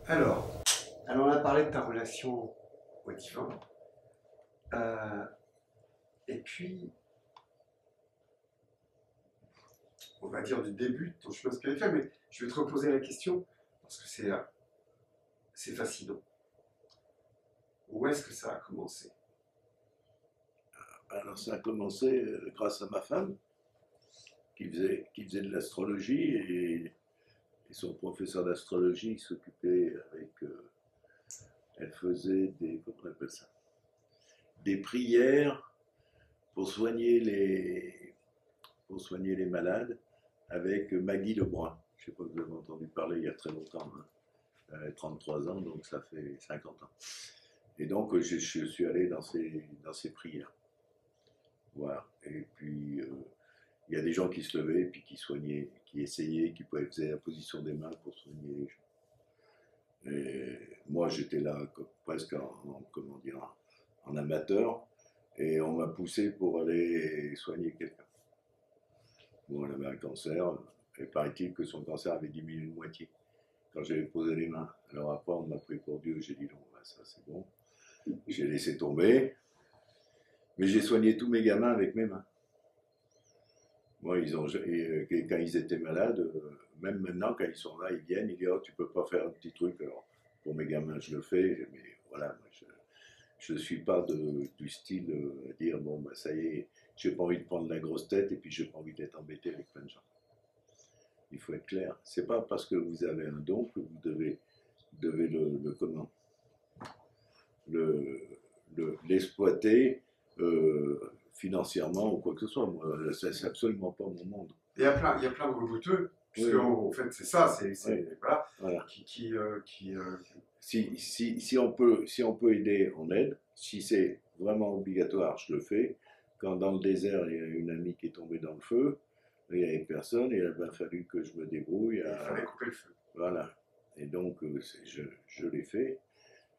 Alors, on a parlé de ta relation au divin, euh, et puis, on va dire du début de ton chemin spirituel, mais je vais te reposer la question, parce que c'est fascinant. Où est-ce que ça a commencé? Alors ça a commencé grâce à ma femme qui faisait de l'astrologie et son professeur d'astrologie s'occupait avec, elle faisait comment on appelle ça, des prières pour soigner les malades avec Maggie Lebrun. Je ne sais pas si vous avez entendu parler il y a très longtemps, hein. Elle a 33 ans, donc ça fait 50 ans. Et donc je suis allé dans ces prières. Voilà. Et puis il y a des gens qui se levaient, puis qui soignaient, qui essayaient, qui faisaient la position des mains pour soigner les gens. Et moi, j'étais là presque comment dire, en amateur, et on m'a poussé pour aller soigner quelqu'un. Bon, elle avait un cancer, et paraît-il que son cancer avait diminué de moitié quand j'avais posé les mains. Alors après, on m'a pris pour Dieu, j'ai dit non, bah, ça c'est bon. J'ai laissé tomber, mais j'ai soigné tous mes gamins avec mes mains. Moi, quand ils étaient malades, même maintenant, quand ils sont là, ils viennent, ils disent oh, tu peux pas faire un petit truc. Alors, pour mes gamins, je le fais, mais voilà, moi, je ne suis pas du style à dire bon, bah, ça y est, j'ai pas envie de prendre la grosse tête et puis j'ai pas envie d'être embêté avec plein de gens. Il faut être clair. C'est pas parce que vous avez un don que vous devez comment le, l'exploiter financièrement ou quoi que ce soit. Moi, c'est absolument pas mon monde. Il y a plein de rebouteux, puisque Oui, en fait c'est ça, oui, voilà, voilà. qui Si on peut aider, on aide. Si c'est vraiment obligatoire, je le fais. Quand dans le désert, il y a une amie qui est tombée dans le feu, il n'y avait personne, et il a bien fallu que je me débrouille. il fallait couper le feu. Voilà. Et donc, je l'ai fait.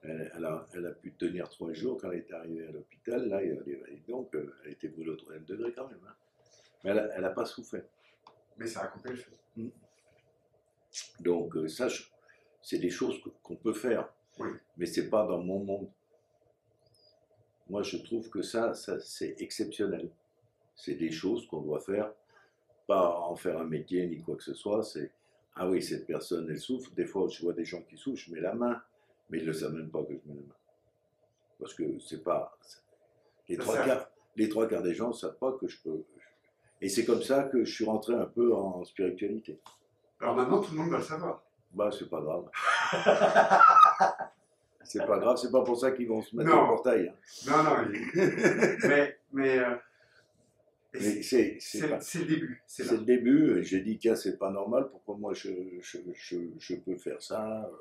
Elle a pu tenir 3 jours quand elle est arrivée à l'hôpital. Là, donc, elle était brûlée au 3e degré quand même, hein. Mais elle n'a pas souffert. Mais ça a coupé le feu. Donc, ça, c'est des choses qu'on peut faire. Oui. Mais c'est pas dans mon monde. Moi, je trouve que ça c'est exceptionnel. C'est des choses qu'on doit faire, pas en faire un métier ni quoi que ce soit. C'est ah oui, cette personne, elle souffre. Des fois, je vois des gens qui souffrent, je mets la main, mais ils ne le savent même pas que je mets la main. Parce que c'est pas. Les trois quarts des gens ne savent pas que je peux. Et c'est comme ça que je suis rentré un peu en spiritualité. Alors maintenant, tout le monde va le savoir. Bah, c'est pas grave. C'est pas grave, c'est pas pour ça qu'ils vont se mettre au portail, hein. Non, mais c'est le début. C'est le début. J'ai dit, tiens, c'est pas normal, pourquoi moi je peux faire ça.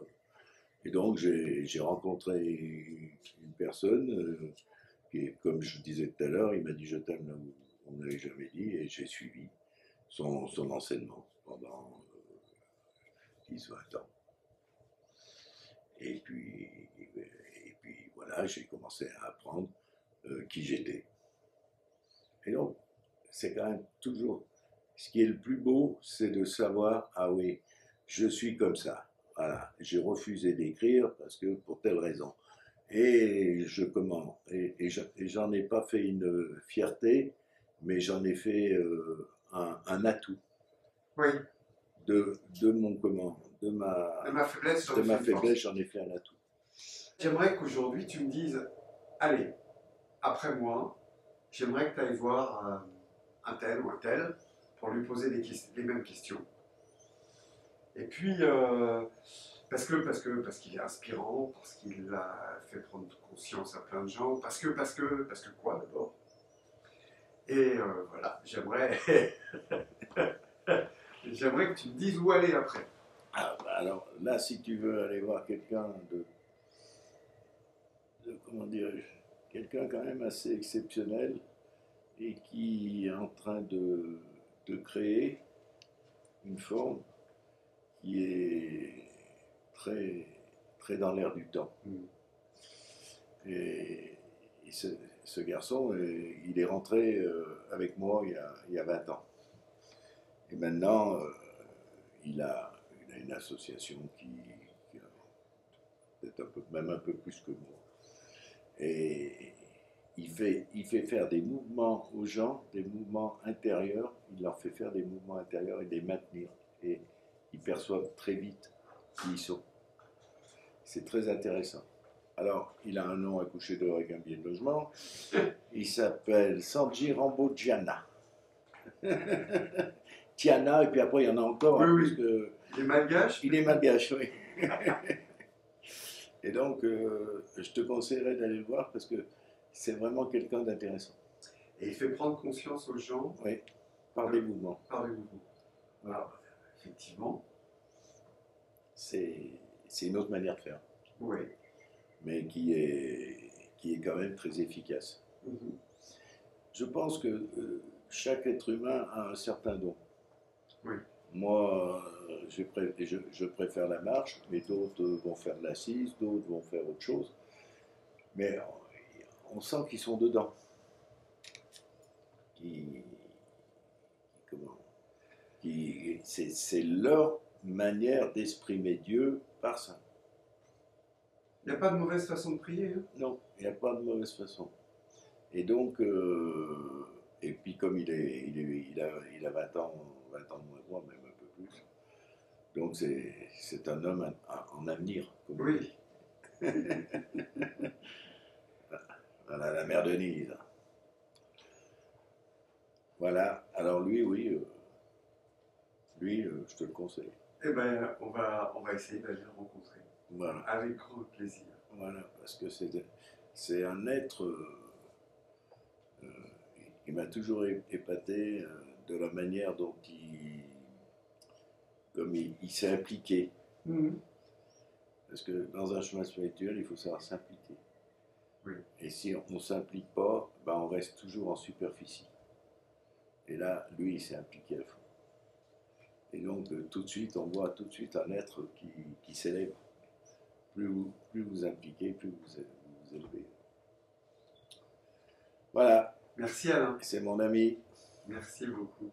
Et donc, j'ai rencontré une personne qui, comme je disais tout à l'heure, il m'a dit, je t'aime là où on n'avait jamais dit, et j'ai suivi son enseignement pendant 10-20 ans. Et puis voilà, j'ai commencé à apprendre qui j'étais. Et donc, c'est quand même toujours. Ce qui est le plus beau, c'est de savoir, ah oui, je suis comme ça. Voilà, j'ai refusé d'écrire parce que pour telle raison. Et j'en ai pas fait une fierté, mais j'en ai fait un atout. Oui. De mon comment, de ma faiblesse, j'en ai fait un atout. J'aimerais qu'aujourd'hui tu me dises, allez, après moi, j'aimerais que tu ailles voir un tel ou un tel pour lui poser les mêmes questions. Et puis, parce qu'il est inspirant, parce qu'il a fait prendre conscience à plein de gens, parce que quoi d'abord? Et voilà, j'aimerais que tu me dises où aller après. Ah, bah alors là, si tu veux aller voir quelqu'un comment dirais-je, quelqu'un quand même assez exceptionnel et qui est en train de créer une forme qui est très, très dans l'air du temps. Et ce garçon, il est rentré avec moi il y a 20 ans. Et maintenant, il a une association peut-être même un peu plus que moi. Et il fait faire des mouvements aux gens, des mouvements intérieurs, il leur fait faire des mouvements intérieurs et les maintenir. Et ils perçoivent très vite qui ils sont. C'est très intéressant. Alors, il a un nom à coucher dehors avec un billet de logement. Il s'appelle Sanji Rambo-Tiana. Tiana, et puis après il y en a encore, Oui, hein, oui. puisque Il est malgache. il est malgache, oui. Et donc, je te conseillerais d'aller le voir parce que c'est vraiment quelqu'un d'intéressant. Et il fait prendre conscience aux gens Oui, par des mouvements. par des mouvements. Ouais. Alors, effectivement, C'est une autre manière de faire, oui. mais qui est quand même très efficace. Mhm. Je pense que chaque être humain a un certain don. Oui. Moi, je préfère la marche, mais d'autres vont faire de l'assise, d'autres vont faire autre chose. Mais on sent qu'ils sont dedans. Comment, c'est leur manière d'exprimer Dieu par ça. Il n'y a pas de mauvaise façon de prier. Hein. Non, il n'y a pas de mauvaise façon. Et donc, et puis comme il a 20 ans de moins que moi, même un peu plus. Donc c'est un homme en avenir, comme on Oui. dit. Voilà, la mère Denise. Voilà, alors lui, oui, je te le conseille. Eh bien, on va essayer d'aller le rencontrer. Voilà, Avec grand plaisir. voilà, parce que c'est un être, euh, il m'a toujours épaté de la manière dont comme il s'est impliqué. Mhm. Parce que dans un chemin spirituel, il faut savoir s'impliquer. Oui. Et si on ne s'implique pas, ben on reste toujours en superficie. Et là, lui, il s'est impliqué à fond. Et donc, tout de suite, on voit tout de suite un être qui s'élève. Plus vous impliquez, plus vous élevez. Voilà. Merci Alain. C'est mon ami. Merci beaucoup.